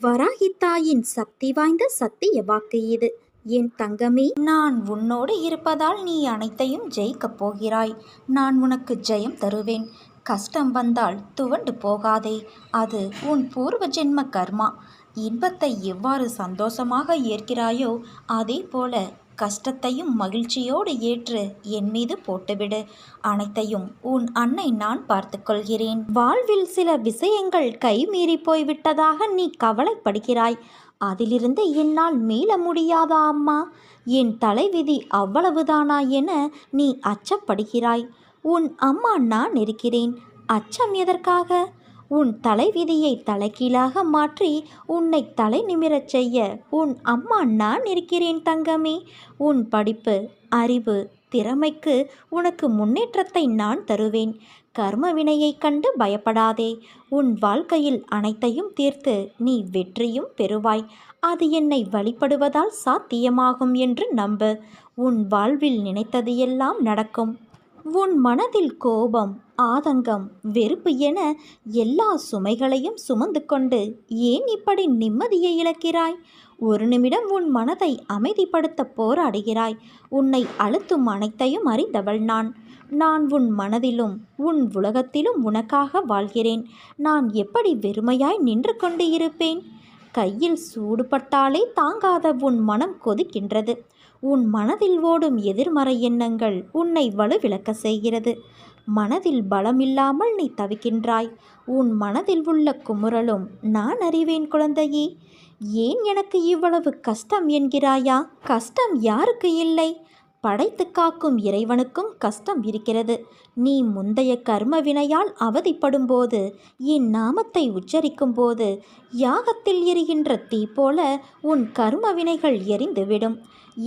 வராகி தாயின் சக்தி வாய்ந்த சத்திய வாக்கு இது. என் தங்கமே, நான் உன்னோடு இருப்பதால் நீ அனைத்தையும் ஜெயிக்கப் போகிறாய். நான் உனக்கு ஜெயம் தருவேன். கஷ்டம் வந்தால் துவண்டு போகாதே. அது உன் பூர்வ ஜென்ம கர்மா. இன்பத்தை எவ்வாறு சந்தோஷமாக ஏற்கிறாயோ அதே போல கஷ்டத்தையும் மகிழ்ச்சியோடு ஏற்று என் மீது போட்டுவிடு. அனைத்தையும் உன் அன்னை நான் பார்த்து கொள்கிறேன். வாழ்வில் சில விஷயங்கள் கைமீறி போய்விட்டதாக நீ கவலைப்படுகிறாய். அதிலிருந்து என்னால் மீள முடியாதா அம்மா? என் தலைவிதி அவ்வளவுதானா என நீ அச்சப்படுகிறாய். உன் அம்மா நான் இருக்கிறேன். அச்சம் எதற்காக? உன் தலைவிதியை தலைகீழாக மாற்றி உன்னை தலை நிமிரச் செய்ய உன் அம்மா நான் இருக்கிறேன் தங்கமே. உன் படிப்பு, அறிவு, திறமைக்கு உனக்கு முன்னேற்றத்தை நான் தருவேன். கர்ம வினையை கண்டு பயப்படாதே. உன் வாழ்க்கையில் அனைத்தையும் தீர்த்து நீ வெற்றியும் பெறுவாய். அது என்னை வழிபடுவதால் சாத்தியமாகும் என்று நம்பு. உன் வாழ்வில் நினைத்தது எல்லாம் நடக்கும். உன் மனதில் கோபம், ஆதங்கம், வெறுப்பு என எல்லா சுமைகளையும் சுமந்து கொண்டு ஏன் இப்படி நிம்மதியை இழக்கிறாய்? ஒரு நிமிடம் உன் மனதை அமைதிப்படுத்த போராடுகிறாய். உன்னை அழுத்தும் அனைத்தையும் அறிந்தவள் நான். நான் உன் மனதிலும் உன் உலகத்திலும் உனக்காக வாழ்கிறேன். நான் எப்படி வெறுமையாய் நின்று கொண்டு இருப்பேன்? கையில் சூடுபட்டாலே தாங்காத உன் மனம் கொதிக்கின்றது. உன் மனதில் ஓடும் எதிர்மறை எண்ணங்கள் உன்னை வலுவிழக்க செய்கிறது. மனதில் பலமில்லாமல் நீ தவிக்கின்றாய். உன் மனதில் உள்ள குமுறலும் நான் அறிவேன் குழந்தையே. ஏன் எனக்கு இவ்வளவு கஷ்டம் என்கிறாயா? கஷ்டம் யாருக்கு இல்லை? படைத்து காக்கும் இறைவனுக்கும் கஷ்டம் இருக்கிறது. நீ முந்தைய கர்ம வினையால் அவதிப்படும் போது, என் நாமத்தை உச்சரிக்கும் போது யாகத்தில் எரிகின்ற தீ போல உன் கர்ம வினைகள் எரிந்துவிடும்.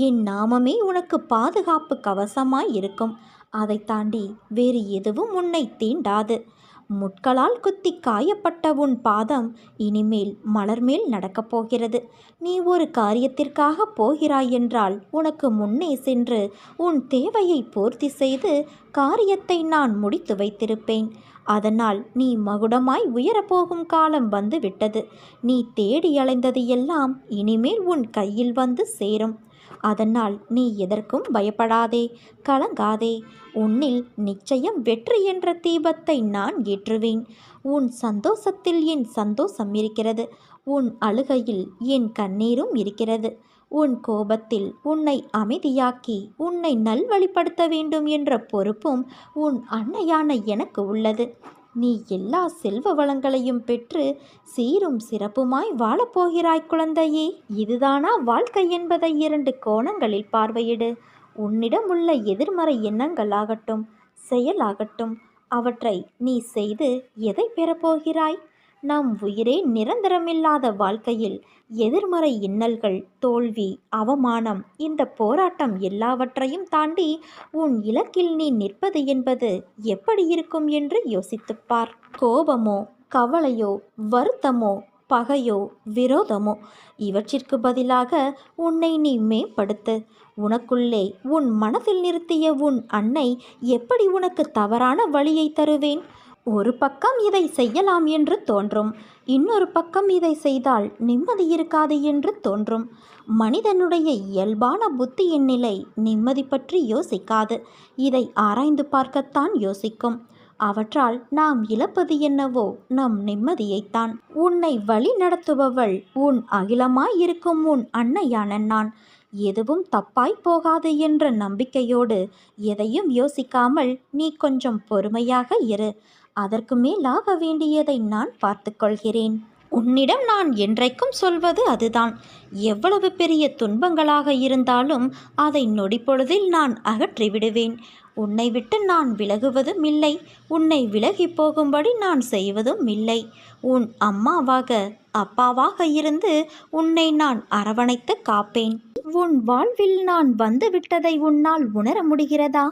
என் நாமமே உனக்கு பாதுகாப்பு கவசமாய் இருக்கும். அதை தாண்டி வேறு எதுவும் உன்னை தீண்டாது. முட்களால் குத்தி காயப்பட்ட உன் பாதம் இனிமேல் மலர்மேல் நடக்கப் போகிறது. நீ ஒரு காரியத்திற்காக போகிறாய் என்றால் உனக்கு முன்னே சென்று உன் தேவையை பூர்த்தி செய்து காரியத்தை நான் முடித்து வைத்திருப்பேன். அதனால் நீ மகுடமாய் உயரப்போகும் காலம் வந்து விட்டது. நீ தேடி அலைந்தது எல்லாம் இனிமேல் உன் கையில் வந்து சேரும். அதனால் நீ எதற்கும் பயப்படாதே, கலங்காதே. உன்னில் நிச்சயம் வெற்றி என்ற தீபத்தை நான் ஏற்றுவேன். உன் சந்தோஷத்தில் என் சந்தோஷம் இருக்கிறது. உன் அழுகையில் என் கண்ணீரும் இருக்கிறது. உன் கோபத்தில் உன்னை அமைதியாக்கி உன்னை நல்வழிப்படுத்த வேண்டும் என்ற பொறுப்பும் உன் அன்னையான எனக்கு உள்ளது. நீ எல்லா செல்வ வளங்களையும் பெற்று சீரும் சிறப்புமாய் வாழப்போகிறாய் குழந்தையே. இதுதானா வாழ்க்கை என்பதை 2 கோணங்களில் பார்வையிடு. உன்னிடம் உள்ள எதிர்மறை எண்ணங்களாகட்டும், செயலாகட்டும், அவற்றை நீ செய்து எதை பெறப்போகிறாய்? நம் உயிரே நிரந்தரமில்லாத வாழ்க்கையில் எதிர்மறை இன்னல்கள், தோல்வி, அவமானம், இந்த போராட்டம் எல்லாவற்றையும் தாண்டி உன் இலக்கில் நீ நிற்பது என்பது எப்படி இருக்கும் என்று யோசித்துப்பார். கோபமோ, கவலையோ, வருத்தமோ, பகையோ, விரோதமோ, இவற்றிற்கு பதிலாக உன்னை நீ மேம்படுத்து. உனக்குள்ளே உன் மனதில் நிறுத்திய உன் அன்னை எப்படி உனக்கு தவறான வழியை தருவேன்? ஒரு பக்கம் இதை செய்யலாம் என்று தோன்றும், இன்னொரு பக்கம் இதை செய்தால் நிம்மதி இருக்காது என்று தோன்றும். மனிதனுடைய இயல்பான புத்தியின் நிலை நிம்மதி பற்றி யோசிக்காது. இதை ஆராய்ந்து பார்க்கத்தான் யோசிக்கும். அவற்றால் நாம் இழப்பது என்னவோ நம் நிம்மதியைத்தான். உன்னை வழி நடத்துபவள் உன் அகிலமாயிருக்கும் உன் அன்னையான நான். எதுவும் தப்பாய் போகாது என்ற நம்பிக்கையோடு எதையும் யோசிக்காமல் நீ கொஞ்சம் பொறுமையாக இரு. அதற்கு மேலாக வேண்டியதை நான் பார்த்து கொள்கிறேன். உன்னிடம் நான் என்றைக்கும் சொல்வது அதுதான். எவ்வளவு பெரிய துன்பங்களாக இருந்தாலும் அதை நொடிப்பொழுதில் நான் அகற்றிவிடுவேன். உன்னை விட்டு நான் விலகுவதும் இல்லை. உன்னை விலகி போகும்படி நான் செய்வதும் இல்லை. உன் அம்மாவாக, அப்பாவாக இருந்து உன்னை நான் அரவணைத்து காப்பேன். உன் வாழ்வில் நான் வந்துவிட்டதை உன்னால் உணர முடிகிறதா?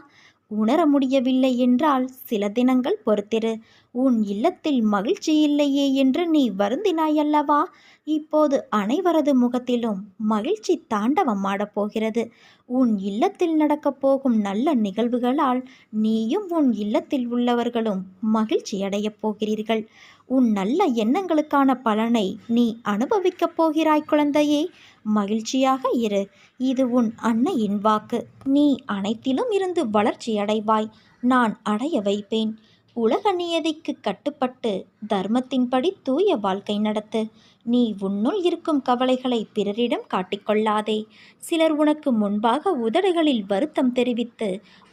உணர முடியவில்லை என்றால் சில தினங்கள் பொறுத்திரு. உன் இல்லத்தில் மகிழ்ச்சி இல்லையே என்று நீ வருந்தினாய் அல்லவா? இப்போது அனைவரது முகத்திலும் மகிழ்ச்சி தாண்டவமாடப் போகிறது. உன் இல்லத்தில் நடக்கப் போகும் நல்ல நிகழ்வுகளால் நீயும் உன் இல்லத்தில் உள்ளவர்களும் மகிழ்ச்சியடையப் போகிறீர்கள். உன் நல்ல எண்ணங்களுக்கான பலனை நீ அனுபவிக்கப் போகிறாய் குழந்தையே. மகிழ்ச்சியாக இரு. இது உன் அன்னையின் வாக்கு. நீ அனைத்திலும் இருந்து வளர்ச்சியடைவாய். நான் அடைய வைப்பேன். உலக நியதிக்கு கட்டுப்பட்டு தர்மத்தின்படி தூய வாழ்க்கை நடத்து. நீ உன்னுள் இருக்கும் கவலைகளை பிறரிடம் காட்டிக்கொள்ளாதே. சிலர் உனக்கு முன்பாக உதடுகளில் வருத்தம் தெரிவித்து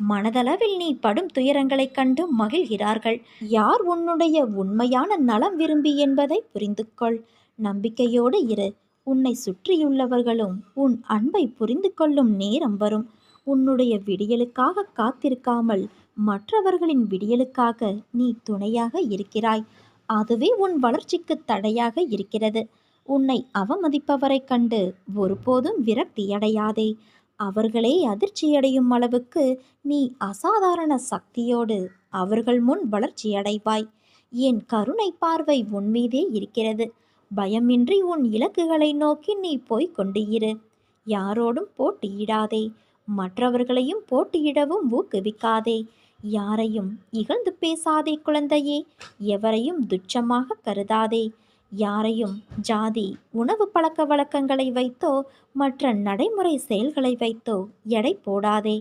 மனதளவில் நீ படும் துயரங்களைக் கண்டு மகிழ்கிறார்கள். யார் உன்னுடைய உண்மையான நலம் விரும்பி என்பதை புரிந்து கொள். நம்பிக்கையோடு இரு. உன்னை சுற்றியுள்ளவர்களும் உன் அன்பை புரிந்து கொள்ளும் நேரம் வரும். உன்னுடைய விடியலுக்காக காத்திருக்காமல் மற்றவர்களின் விடியலுக்காக நீ துணையாக இருக்கிறாய். அதுவே உன் வளர்ச்சிக்கு தடையாக இருக்கிறது. உன்னை அவமதிப்பவரைக் கண்டு ஒருபோதும் விரக்தியடையாதே. அவர்களே அதிர்ச்சியடையும் அளவுக்கு நீ அசாதாரண சக்தியோடு அவர்கள் முன் வளர்ச்சியடைவாய். என் கருணை பார்வை உன்மீதே இருக்கிறது. பயமின்றி உன் இலக்குகளை நோக்கி நீ போய்க் கொண்டு இரு. யாரோடும் போட்டியிடாதே. மற்றவர்களையும் போட்டியிடவும் ஊக்குவிக்காதே. யாரையும் இகழ்ந்து பேசாதே குழந்தையே. எவரையும் துச்சமாக கருதாதே. யாரையும் ஜாதி, உணவு பழக்க வழக்கங்களை வைத்தோ மற்ற நடைமுறை செயல்களை வைத்தோ எடை போடாதே.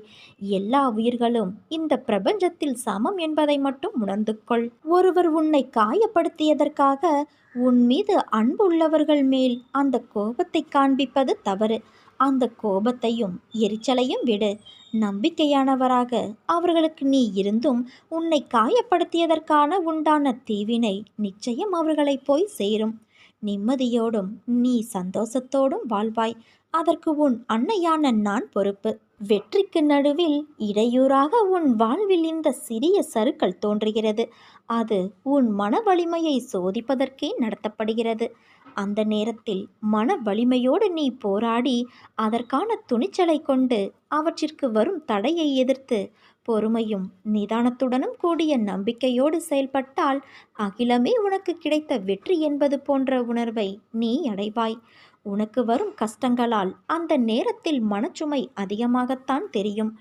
எல்லா உயிர்களும் இந்த பிரபஞ்சத்தில் சமம் என்பதை மட்டும் உணர்ந்து கொள். ஒருவர் உன்னை காயப்படுத்தியதற்காக உன் மீது அன்புள்ளவர்கள் மேல் அந்த கோபத்தை காண்பிப்பது தவறு. அந்த கோபத்தையும் எரிச்சலையும் விடு. நம்பிக்கையானவராக அவர்களுக்கு நீ இருந்தும் உன்னை காயப்படுத்தியதற்கான உண்டான தீவினை நிச்சயம் அவர்களை போய் சேரும். நிம்மதியோடும் நீ சந்தோஷத்தோடும் வாழ்வாய். அதற்கு உன் அன்னையான நான் பொறுப்பு. வெற்றிக்கு நடுவில் இடையூறாக உன் வாழ்வில் இந்த சிறிய சறுக்கல் தோன்றுகிறது. அது உன் மன வலிமையை சோதிப்பதற்கே நடத்தப்படுகிறது. அந்த நேரத்தில் மன வலிமையோடு நீ போராடி அதற்கான துணிச்சலை கொண்டு அவற்றிற்கு வரும் தடையை எதிர்த்து பொறுமையும் நிதானத்துடனும் கூடிய நம்பிக்கையோடு செயல்பட்டால் அகிலமே உனக்கு கிடைத்த வெற்றி என்பது போன்ற உணர்வை நீ அடைவாய். உனக்கு வரும் கஷ்டங்களால் அந்த நேரத்தில் மனச்சுமை அதிகமாகத்தான் தெரியும்.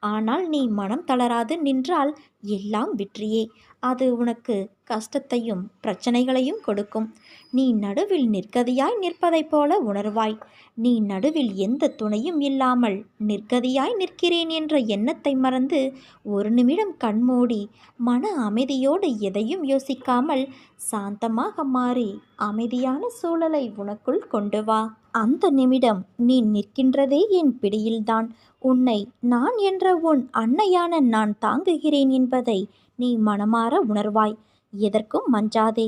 ஆனால் நீ மனம் தளராது நின்றால் எல்லாம் வெற்றியே. அது உனக்கு கஷ்டத்தையும் பிரச்சனைகளையும் கொடுக்கும். நீ நடுவில் நிர்கதியாய் நிற்பதைப் போல உணர்வாய். நீ நடுவில் எந்த துணையும் இல்லாமல் நிர்கதியாய் நிற்கிறேன் என்ற எண்ணத்தை மறந்து ஒரு நிமிடம் கண்மூடி மன அமைதியோடு எதையும் யோசிக்காமல் சாந்தமாக மாறி அமைதியான சூழலை உனக்குள் கொண்டு வா. அந்த நிமிடம் நீ நிற்கின்றதே என் பிடியில்தான். உன்னை நான் என்ற உன் அன்னையான நான் தாங்குகிறேன் என்பதை நீ மனமாற உணர்வாய். எதற்கும் மஞ்சாதே.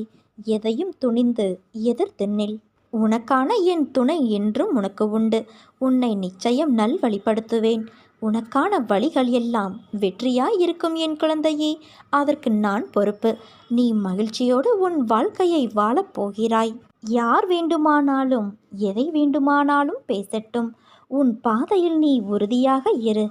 எதையும் துணிந்து எதிர்த்து நில். உனக்கான என் துணை என்றும் உனக்கு உண்டு. உன்னை நிச்சயம் நல்வழிப்படுத்துவேன். உனக்கான வழிகள் எல்லாம் வெற்றியாய் இருக்கும் என் குழந்தையே. அதற்கு நான் பொறுப்பு. நீ மகிழ்ச்சியோடு உன் வாழ்க்கையை வாழப் போகிறாய். யார் வேண்டுமானாலும் எதை வேண்டுமானாலும் பேசட்டும். உன் பாதையில் நீ உறுதியாக இரு.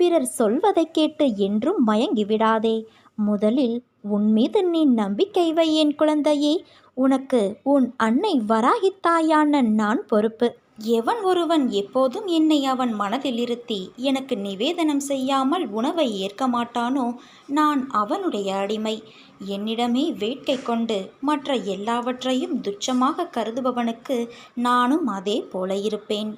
பிறர் சொல்வதை கேட்டு என்றும் மயங்கிவிடாதே. முதலில் உன் மீது நீ நம்பிக்கை வை என் குழந்தையே. உனக்கு உன் அன்னை வராகித்தாயான நான் பொறுப்பு. எவன் ஒருவன் எப்போதும் என்னை அவன் மனதில் இருத்தி எனக்கு நிவேதனம் செய்யாமல் உணவை ஏற்க மாட்டானோ நான் அவனுடைய அடிமை. என்னிடமே வேட்கை கொண்டு மற்ற எல்லாவற்றையும் துச்சமாக கருதுபவனுக்கு நானும் அதே போல இருப்பேன்.